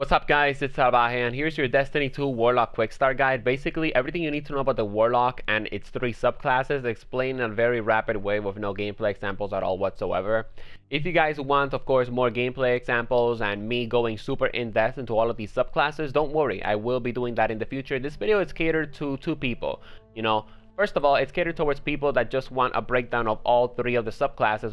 What's up guys, it's Salvajee and here's your Destiny 2 Warlock quick start guide. Basically everything you need to know about the Warlock and its 3 subclasses explained in a very rapid way with no gameplay examples at all whatsoever. If you guys want, of course, more gameplay examples and me going super in-depth into all of these subclasses, don't worry, I will be doing that in the future. This video is catered to 2 people, First of all, it's catered towards people that just want a breakdown of all 3 of the subclasses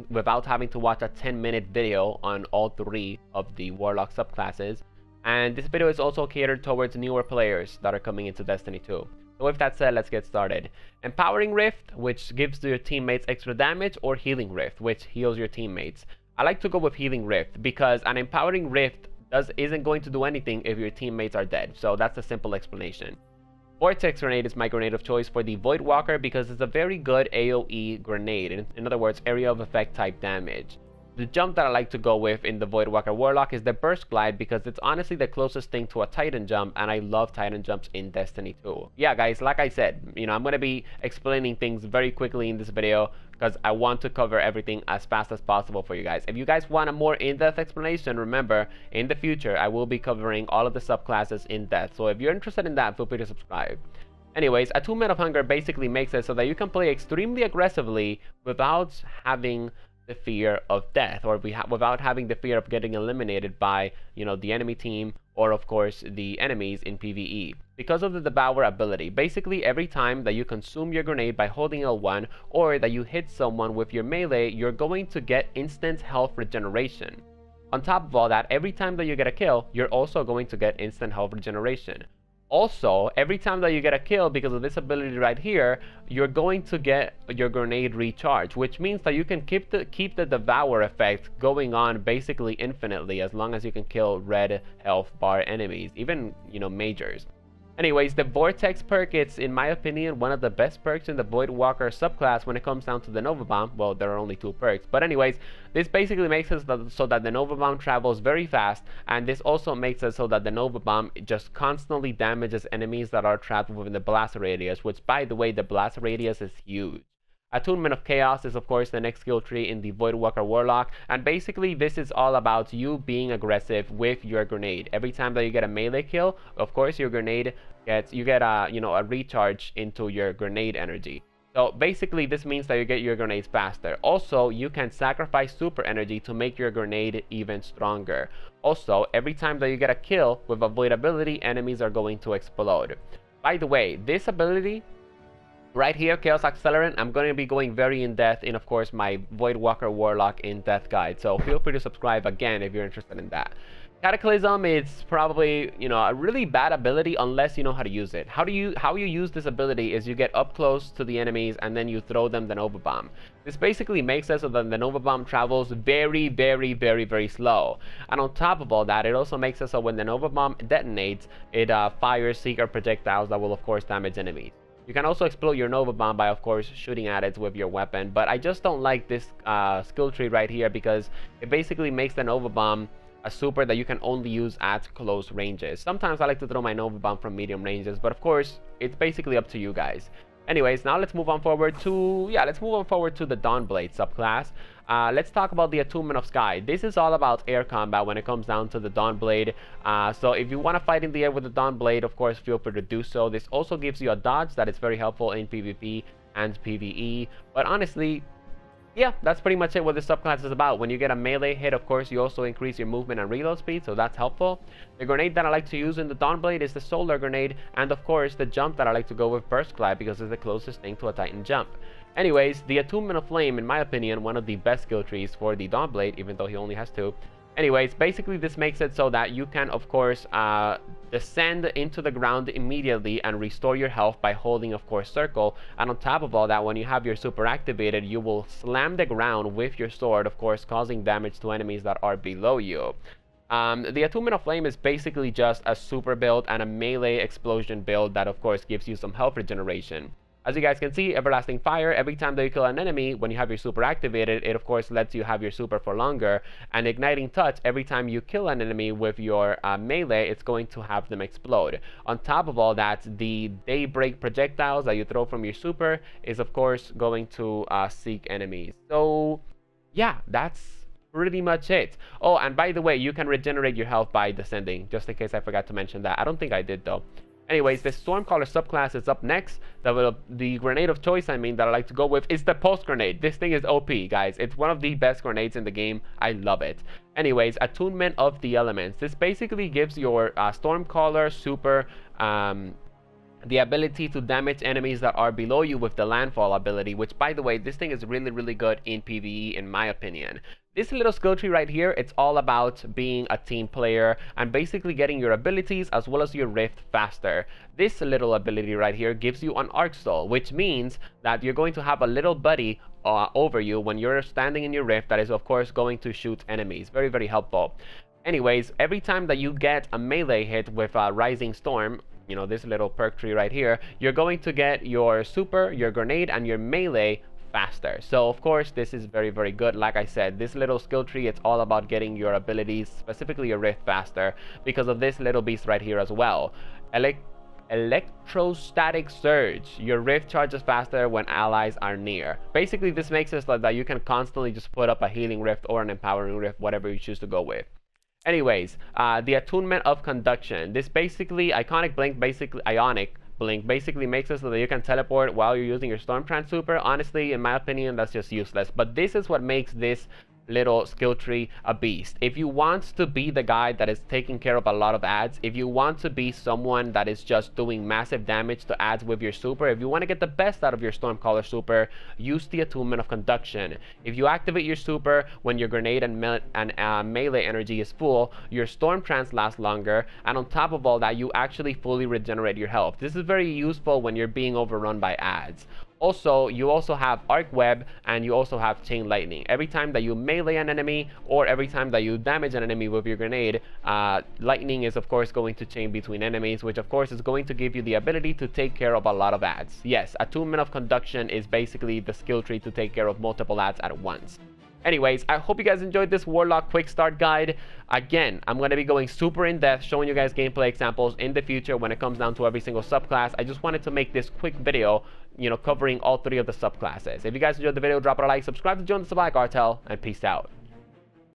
without having to watch a 10-minute video on all 3 of the Warlock subclasses. And this video is also catered towards newer players that are coming into Destiny 2. So with that said, let's get started. Empowering Rift, which gives your teammates extra damage, or Healing Rift, which heals your teammates. I like to go with Healing Rift because an Empowering Rift isn't going to do anything if your teammates are dead. So that's a simple explanation. Vortex Grenade is my grenade of choice for the Voidwalker because it's a very good AoE grenade, in other words, area of effect type damage. The jump that I like to go with in the Voidwalker Warlock is the Burst Glide because it's honestly the closest thing to a Titan jump, and I love Titan jumps in Destiny 2. Yeah guys, like I said, I'm going to be explaining things very quickly in this video because I want to cover everything as fast as possible for you guys. If you guys want a more in-depth explanation, remember, in the future I will be covering all of the subclasses in depth. So if you're interested in that, feel free to subscribe. Anyways, Attunement of Hunger basically makes it so that you can play extremely aggressively without having the fear of death, or without having the fear of getting eliminated by the enemy team, or of course the enemies in PvE, because of the Devour ability. Basically every time that you consume your grenade by holding L1, or that you hit someone with your melee, you're going to get instant health regeneration. On top of all that, every time that you get a kill, you're also going to get instant health regeneration. Also, every time that you get a kill, because of this ability right here, you're going to get your grenade recharge, which means that you can keep the Devour effect going on basically infinitely, as long as you can kill red health bar enemies, even majors. Anyways, the Vortex perk, it's in my opinion one of the best perks in the Voidwalker subclass when it comes down to the Nova Bomb. Well, there are only 2 perks, but anyways, this basically makes it so that the Nova Bomb travels very fast, and this also makes it so that the Nova Bomb just constantly damages enemies that are trapped within the blast radius, which by the way, the blast radius is huge. Attunement of Chaos is of course the next skill tree in the Voidwalker Warlock, and basically this is all about you being aggressive with your grenade. Every time that you get a melee kill, of course your grenade you get a recharge into your grenade energy. So basically this means that you get your grenades faster. Also, you can sacrifice super energy to make your grenade even stronger. Also, every time that you get a kill with a void ability, enemies are going to explode. By the way, this ability right here, Chaos Accelerant, I'm going to be going very in-depth in, of course, my Voidwalker Warlock in-depth guide. So feel free to subscribe again if you're interested in that. Cataclysm is probably, a really bad ability unless you know how to use it. How you use this ability is you get up close to the enemies and then you throw them the Nova Bomb. This basically makes it so that the Nova Bomb travels very, very, very, very slow. And on top of all that, it also makes it so when the Nova Bomb detonates, it fires secret projectiles that will, of course, damage enemies. You can also explode your Nova Bomb by, of course, shooting at it with your weapon, but I just don't like this skill tree right here because it basically makes the Nova Bomb a super that you can only use at close ranges. Sometimes I like to throw my Nova Bomb from medium ranges, but of course, it's basically up to you guys. Anyways, now let's move on forward to the Dawnblade subclass. Let's talk about the Attunement of Sky. This is all about air combat when it comes down to the Dawnblade. So if you want to fight in the air with the Dawnblade, of course, feel free to do so. This also gives you a dodge that is very helpful in PvP and PvE. But honestly, yeah, that's pretty much it what this subclass is about. When you get a melee hit, of course, you also increase your movement and reload speed, so that's helpful. The grenade that I like to use in the Dawnblade is the Solar Grenade, and of course, the jump that I like to go with, Burst Glide, because it's the closest thing to a Titan jump. Anyways, the Attunement of Flame, in my opinion, one of the best skill trees for the Dawnblade, even though he only has 2. Anyways, basically this makes it so that you can, of course, descend into the ground immediately and restore your health by holding, of course, circle. And on top of all that, when you have your super activated, you will slam the ground with your sword, of course, causing damage to enemies that are below you. The Attunement of Flame is basically just a super build and a melee explosion build that, of course, gives you some health regeneration. As you guys can see, Everlasting Fire, every time that you kill an enemy, when you have your super activated, it of course lets you have your super for longer. And Igniting Touch, every time you kill an enemy with your melee, it's going to have them explode. On top of all that, the Daybreak projectiles that you throw from your super is of course going to seek enemies. So yeah, that's pretty much it. Oh, and by the way, you can regenerate your health by descending, just in case I forgot to mention that. I don't think I did though. Anyways, the Stormcaller subclass is up next. The grenade of choice, I mean, that I like to go with is the pulse grenade. This thing is OP, guys. It's one of the best grenades in the game. I love it. Anyways, attunement of the elements. This basically gives your Stormcaller super the ability to damage enemies that are below you with the landfall ability, which, by the way, this thing is really, really good in PvE, in my opinion. This little skill tree right here, it's all about being a team player and basically getting your abilities as well as your rift faster. This little ability right here gives you an arc stall, which means that you're going to have a little buddy over you when you're standing in your rift that is, of course, going to shoot enemies. Very, very helpful. Anyways, every time that you get a melee hit with a Rising Storm, you know, this little perk tree right here, you're going to get your super, your grenade, and your melee faster. So of course this is very, very good. Like I said, this little skill tree, it's all about getting your abilities, specifically your rift, faster because of this little beast right here as well. Electrostatic Surge. Your rift charges faster when allies are near. Basically this makes it so that you can constantly just put up a healing rift or an empowering rift, whatever you choose to go with. Anyways, the attunement of conduction. This basically, Ionic Blink basically makes it so that you can teleport while you're using your Stormtrance super. Honestly, in my opinion, that's just useless. But this is what makes this little skill tree a beast. If you want to be the guy that is taking care of a lot of adds, if you want to be someone that is just doing massive damage to adds with your super, if you want to get the best out of your Stormcaller super, use the attunement of conduction. If you activate your super when your grenade and melee energy is full, your Stormtrance lasts longer, and on top of all that, you actually fully regenerate your health. This is very useful when you're being overrun by adds. Also, you also have Arc Web and you also have Chain Lightning. Every time that you melee an enemy or every time that you damage an enemy with your grenade, lightning is of course going to chain between enemies, which of course is going to give you the ability to take care of a lot of adds. Yes, attunement of conduction is basically the skill tree to take care of multiple adds at once. Anyways, I hope you guys enjoyed this Warlock quick start guide. Again, I'm going to be going super in depth, showing you guys gameplay examples in the future when it comes down to every single subclass. I just wanted to make this quick video, you know, covering all 3 of the subclasses. If you guys enjoyed the video, drop it a like, subscribe to join the Salvajee cartel, and peace out.